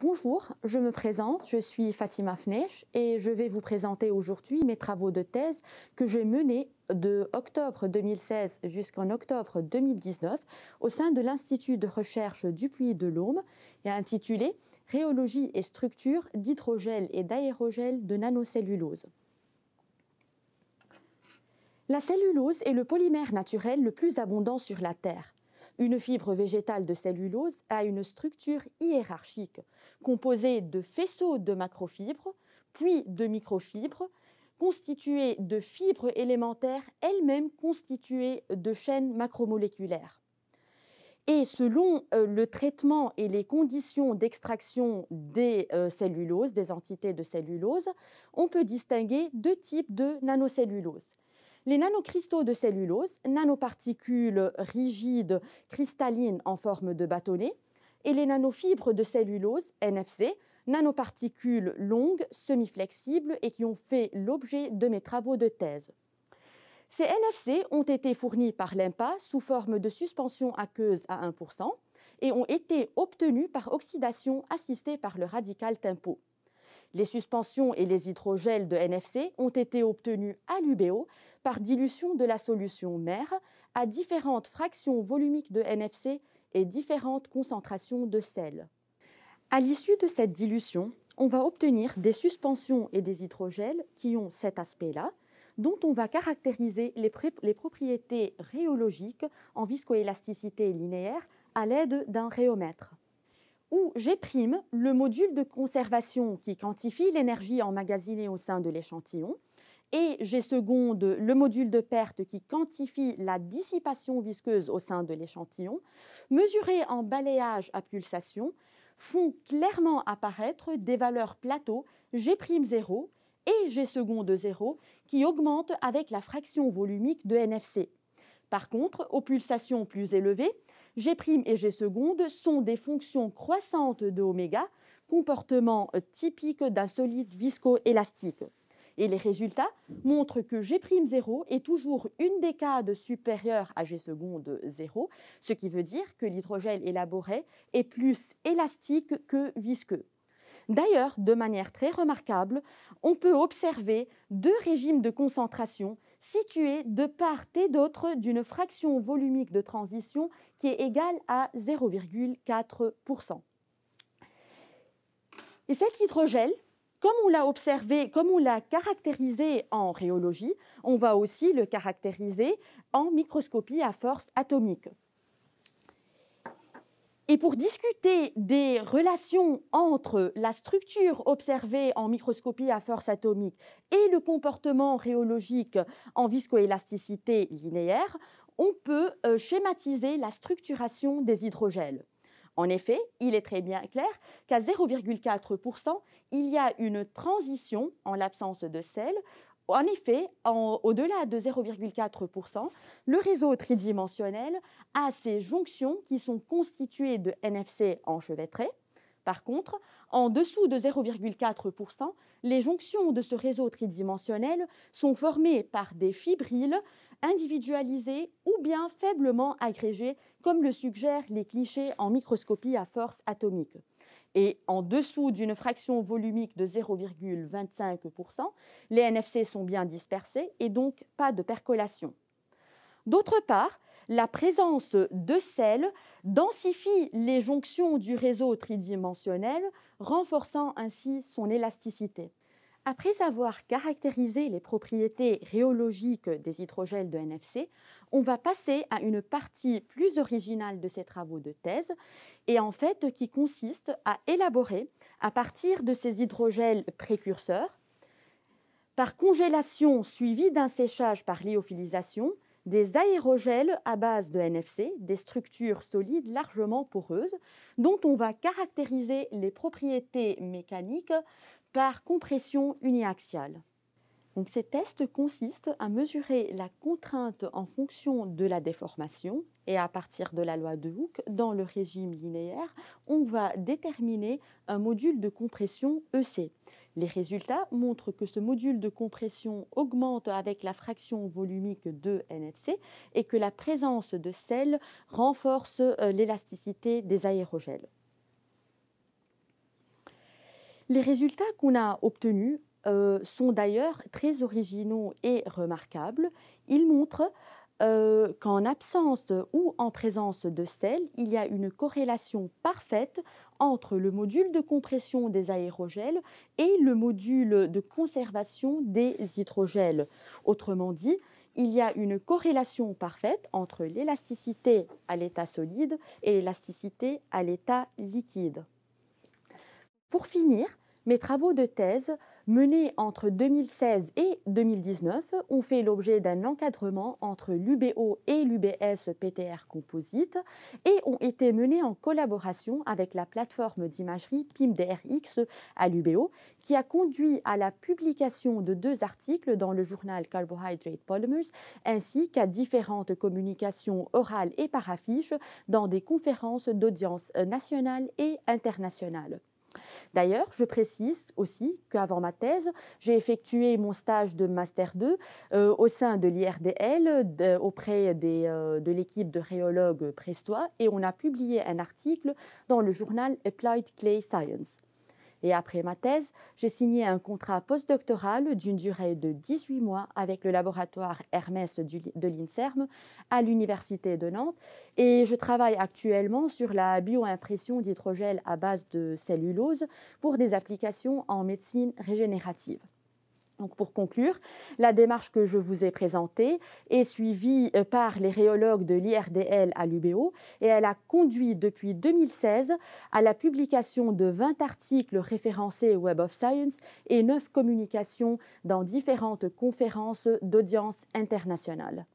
Bonjour, je me présente, je suis Fatima Fnesh et je vais vous présenter aujourd'hui mes travaux de thèse que j'ai menés de octobre 2016 jusqu'en octobre 2019 au sein de l'Institut de recherche du Puy de Dôme et intitulé « Rhéologie et structure d'hydrogel et d'aérogel de nanocellulose ». La cellulose est le polymère naturel le plus abondant sur la Terre. Une fibre végétale de cellulose a une structure hiérarchique, composée de faisceaux de macrofibres, puis de microfibres, constituées de fibres élémentaires elles-mêmes constituées de chaînes macromoléculaires. Et selon le traitement et les conditions d'extraction des celluloses, des entités de cellulose, on peut distinguer deux types de nanocellulose. Les nanocristaux de cellulose, nanoparticules rigides cristallines en forme de bâtonnet, et les nanofibres de cellulose, NFC, nanoparticules longues, semi-flexibles et qui ont fait l'objet de mes travaux de thèse. Ces NFC ont été fournis par l'INPA sous forme de suspension aqueuse à 1% et ont été obtenus par oxydation assistée par le radical TIMPO. Les suspensions et les hydrogels de NFC ont été obtenus à l'UBO par dilution de la solution mère à différentes fractions volumiques de NFC et différentes concentrations de sel. À l'issue de cette dilution, on va obtenir des suspensions et des hydrogels qui ont cet aspect-là, dont on va caractériser les propriétés rhéologiques en viscoélasticité linéaire à l'aide d'un rhéomètre, où G', le module de conservation qui quantifie l'énergie emmagasinée au sein de l'échantillon, et G', le module de perte qui quantifie la dissipation visqueuse au sein de l'échantillon, mesurés en balayage à pulsation, font clairement apparaître des valeurs plateau G'0 et G'0 qui augmentent avec la fraction volumique de NFC. Par contre, aux pulsations plus élevées, G' et G' sont des fonctions croissantes de oméga, comportement typique d'un solide viscoélastique. Et les résultats montrent que G'0 est toujours une décade supérieure à G'0, ce qui veut dire que l'hydrogel élaboré est plus élastique que visqueux. D'ailleurs, de manière très remarquable, on peut observer deux régimes de concentration situés de part et d'autre d'une fraction volumique de transition qui est égale à 0,4%. Et cet hydrogel, comme on l'a observé, comme on l'a caractérisé en rhéologie, on va aussi le caractériser en microscopie à force atomique. Et pour discuter des relations entre la structure observée en microscopie à force atomique et le comportement rhéologique en viscoélasticité linéaire, on peut schématiser la structuration des hydrogels. En effet, il est très bien clair qu'à 0,4%, il y a une transition en l'absence de sel. En effet, au-delà de 0,4%, le réseau tridimensionnel a ces jonctions qui sont constituées de NFC enchevêtrées. Par contre, en dessous de 0,4%, les jonctions de ce réseau tridimensionnel sont formées par des fibrilles individualisées ou bien faiblement agrégées, comme le suggèrent les clichés en microscopie à force atomique. Et en dessous d'une fraction volumique de 0,25%, les NFC sont bien dispersés et donc pas de percolation. D'autre part, la présence de sel densifie les jonctions du réseau tridimensionnel, renforçant ainsi son élasticité. Après avoir caractérisé les propriétés rhéologiques des hydrogels de NFC, on va passer à une partie plus originale de ces travaux de thèse, et en fait qui consiste à élaborer, à partir de ces hydrogels précurseurs, par congélation suivie d'un séchage par lyophilisation, des aérogels à base de NFC, des structures solides largement poreuses, dont on va caractériser les propriétés mécaniques par compression uniaxiale. Donc, ces tests consistent à mesurer la contrainte en fonction de la déformation et à partir de la loi de Hooke, dans le régime linéaire, on va déterminer un module de compression EC. Les résultats montrent que ce module de compression augmente avec la fraction volumique de NFC et que la présence de sel renforce l'élasticité des aérogels. Les résultats qu'on a obtenus sont d'ailleurs très originaux et remarquables. Ils montrent qu'en absence ou en présence de sel, il y a une corrélation parfaite entre le module de compression des aérogels et le module de conservation des hydrogels. Autrement dit, il y a une corrélation parfaite entre l'élasticité à l'état solide et l'élasticité à l'état liquide. Pour finir, mes travaux de thèse menés entre 2016 et 2019 ont fait l'objet d'un encadrement entre l'UBO et l'UBS PTR Composite et ont été menés en collaboration avec la plateforme d'imagerie PIMDRX à l'UBO, qui a conduit à la publication de 2 articles dans le journal Carbohydrate Polymers ainsi qu'à différentes communications orales et par affiche dans des conférences d'audience nationales et internationales. D'ailleurs, je précise aussi qu'avant ma thèse, j'ai effectué mon stage de Master 2 au sein de l'IRDL auprès de l'équipe de rhéologues prestois et on a publié un article dans le journal Applied Clay Science. Et après ma thèse, j'ai signé un contrat postdoctoral d'une durée de 18 mois avec le laboratoire Hermès de l'INSERM à l'Université de Nantes. Et je travaille actuellement sur la bioimpression d'hydrogel à base de cellulose pour des applications en médecine régénérative. Donc pour conclure, la démarche que je vous ai présentée est suivie par les rhéologues de l'IRDL à l'UBO et elle a conduit depuis 2016 à la publication de 20 articles référencés au Web of Science et 9 communications dans différentes conférences d'audience internationale.